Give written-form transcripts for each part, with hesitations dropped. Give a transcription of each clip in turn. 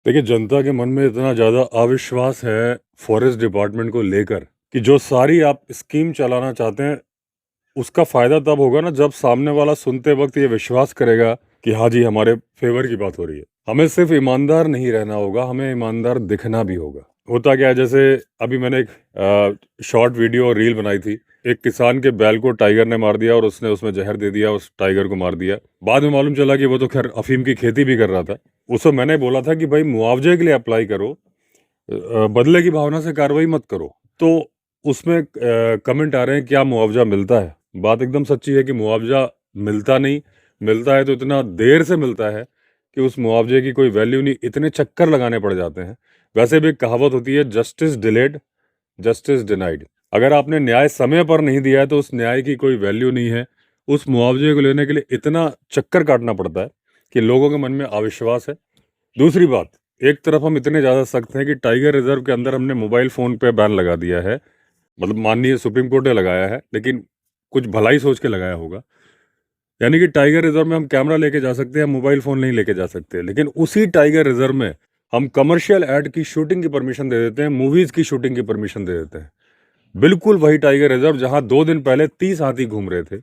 देखिए, जनता के मन में इतना ज़्यादा अविश्वास है फॉरेस्ट डिपार्टमेंट को लेकर कि जो सारी आप स्कीम चलाना चाहते हैं, उसका फ़ायदा तब होगा ना जब सामने वाला सुनते वक़्त ये विश्वास करेगा कि हाँ जी, हमारे फ़ेवर की बात हो रही है। हमें सिर्फ़ ईमानदार नहीं रहना होगा, हमें ईमानदार दिखना भी होगा। होता क्या है, जैसे अभी मैंने एक शॉर्ट वीडियो और रील बनाई थी। एक किसान के बैल को टाइगर ने मार दिया और उसने उसमें ज़हर दे दिया, उस टाइगर को मार दिया। बाद में मालूम चला कि वो तो ख़ैर अफ़ीम की खेती भी कर रहा था। उसको मैंने बोला था कि भाई मुआवजे के लिए अप्लाई करो, बदले की भावना से कार्रवाई मत करो। तो उसमें कमेंट आ रहे हैं क्या मुआवजा मिलता है? बात एकदम सच्ची है कि मुआवजा मिलता नहीं, मिलता है तो इतना देर से मिलता है कि उस मुआवजे की कोई वैल्यू नहीं, इतने चक्कर लगाने पड़ जाते हैं। वैसे भी एक कहावत होती है, जस्टिस डिलेड जस्टिस डिनाइड। अगर आपने न्याय समय पर नहीं दिया है तो उस न्याय की कोई वैल्यू नहीं है। उस मुआवजे को लेने के लिए इतना चक्कर काटना पड़ता है कि लोगों के मन में अविश्वास है। दूसरी बात, एक तरफ हम इतने ज़्यादा सख्त हैं कि टाइगर रिजर्व के अंदर हमने मोबाइल फ़ोन पे बैन लगा दिया है। मतलब माननीय सुप्रीम कोर्ट ने लगाया है, लेकिन कुछ भलाई सोच के लगाया होगा। यानी कि टाइगर रिजर्व में हम कैमरा लेके जा सकते हैं, मोबाइल फ़ोन नहीं लेके जा सकते। लेकिन उसी टाइगर रिजर्व में हम कमर्शियल ऐड की शूटिंग की परमिशन दे देते हैं, मूवीज़ की शूटिंग की परमिशन दे देते हैं। बिल्कुल वही टाइगर रिजर्व जहाँ 2 दिन पहले 30 हाथी घूम रहे थे।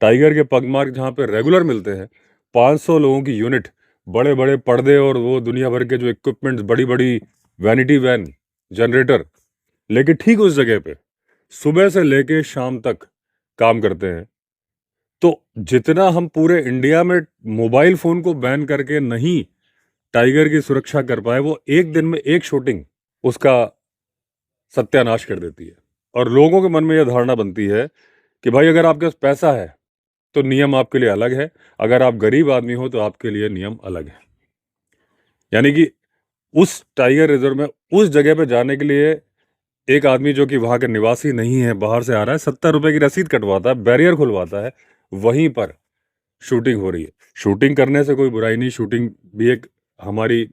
टाइगर के पगमार्क जहाँ पे रेगुलर मिलते हैं। 500 लोगों की यूनिट, बड़े-बड़े पर्दे और वो दुनिया भर के जो इक्विपमेंट्स, बड़ी-बड़ी वैनिटी वैन, जनरेटर लेके ठीक उस जगह पे सुबह से लेके शाम तक काम करते हैं। तो जितना हम पूरे इंडिया में मोबाइल फ़ोन को बैन करके नहीं टाइगर की सुरक्षा कर पाए, वो एक दिन में एक शूटिंग उसका सत्यानाश कर देती है। और लोगों के मन में यह धारणा बनती है कि भाई अगर आपके पास पैसा है तो नियम आपके लिए अलग है, अगर आप गरीब आदमी हो तो आपके लिए नियम अलग है। यानी कि उस टाइगर रिजर्व में उस जगह पे जाने के लिए एक आदमी जो कि वहाँ का निवासी नहीं है, बाहर से आ रहा है, 70 रुपए की रसीद कटवाता है, बैरियर खुलवाता है, वहीं पर शूटिंग हो रही है। शूटिंग करने से कोई बुराई नहीं, शूटिंग भी एक हमारी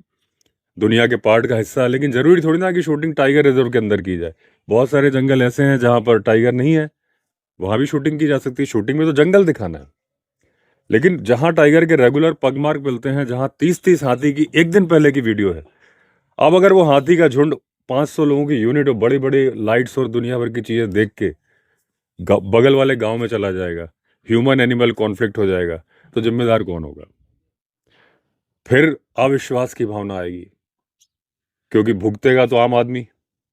दुनिया के पार्ट का हिस्सा है, लेकिन ज़रूरी थोड़ी ना कि शूटिंग टाइगर रिजर्व के अंदर की जाए। बहुत सारे जंगल ऐसे हैं जहाँ पर टाइगर नहीं है, वहाँ भी शूटिंग की जा सकती है। शूटिंग में तो जंगल दिखाना है। लेकिन जहाँ टाइगर के रेगुलर पगमार्क मिलते हैं, जहाँ 30-30 हाथी की एक दिन पहले की वीडियो है, अब अगर वो हाथी का झुंड 500 लोगों की यूनिट और बड़ी बड़ी लाइट्स और दुनिया भर की चीज़ें देख के बगल वाले गांव में चला जाएगा, ह्यूमन एनिमल कॉन्फ्लिक्ट हो जाएगा, तो जिम्मेदार कौन होगा? फिर अविश्वास की भावना आएगी, क्योंकि भुगतेगा तो आम आदमी।